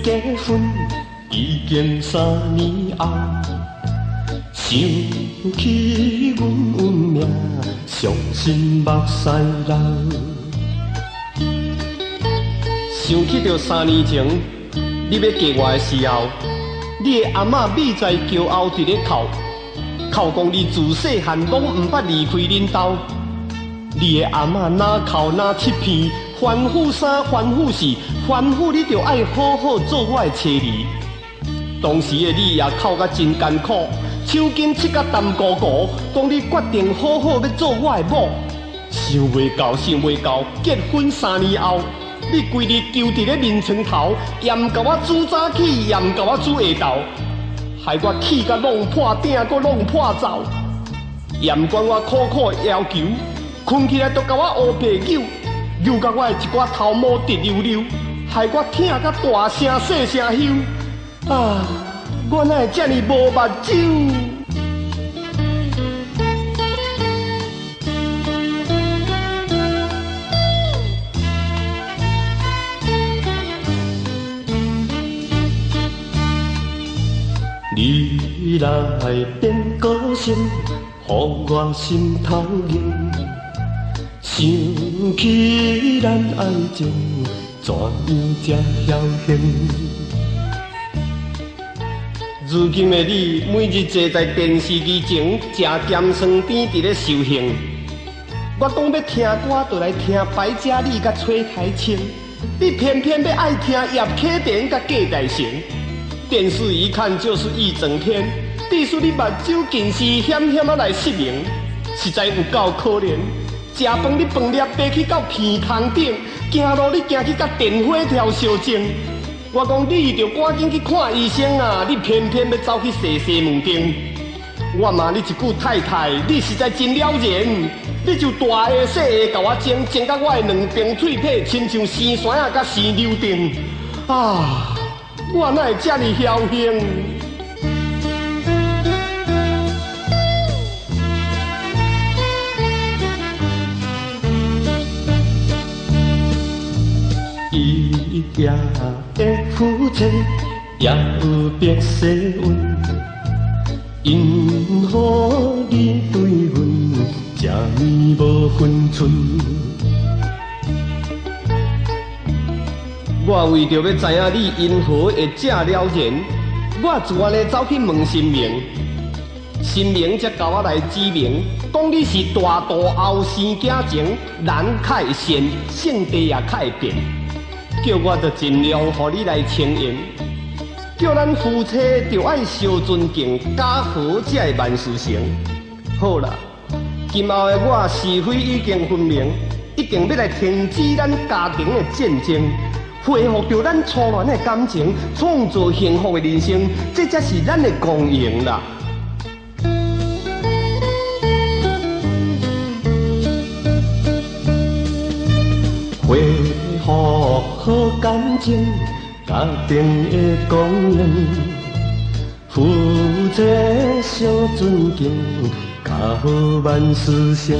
结婚已经3年后，想起阮运命，伤心目屎流。想起着3年前你要嫁我的时候，你的阿嬷美在骄傲伫咧哭，哭讲你自细汉拢毋捌离开恁兜。你的阿嬷哪哭哪七片，反复3反复4，反复你着爱好好做我的妻儿。当时的你也哭甲真艰苦，手筋切甲淡糊糊，当你决定好好要做我的某。想袂到，想袂到，结婚3年后，你规日揪伫咧面床头，也毋甲我煮早起，也毋甲我煮下昼，害我气甲弄破顶，阁弄破灶。也毋管我苦苦要求，困起来都甲我乌白扭，扭甲我的一寡头毛直溜溜，害我疼甲大声细声休。啊，我哪会这呢无目睭？你来变歌声，予我心头硬。想起咱爱情，怎样才侥幸？如今的你，每日坐在电视机前，食咸酸甜伫咧受刑。我讲要听歌，就来听白嘉莉甲崔台青，你偏偏要爱听叶启田甲郭台成。电视一看就是一整天，必须你目睭近视险险啊来失明，实在有够可怜。食饭你饭粒爬去到鼻孔顶，行路你行去到电火条烧正。我讲你着赶紧去看医生啊！你偏偏要走去洗西门町。我骂你一句太太，你实在真了然。你就大下细下甲我争，争到我的两边脆皮亲像生山啊，甲生溜丁啊！我哪会这呢侥幸？伊也的夫妻也有白世运，因何你对阮这呢无分寸？我为着要知影你因何会这了然，我就安尼走去问神明，神明才甲我来指明，讲你是大肚后生囝情，人较会善，性地也较会变，叫我着尽量予你来承认，叫咱夫妻着爱相尊敬，家和才会万事成。好啦，今后的我是非已经分明，一定要来停止咱家庭的战争。恢复着咱初恋的感情，创造幸福的人生，这才是咱的公赢啦！恢复好感情，家庭的公赢，夫妻相尊敬，家和万事成。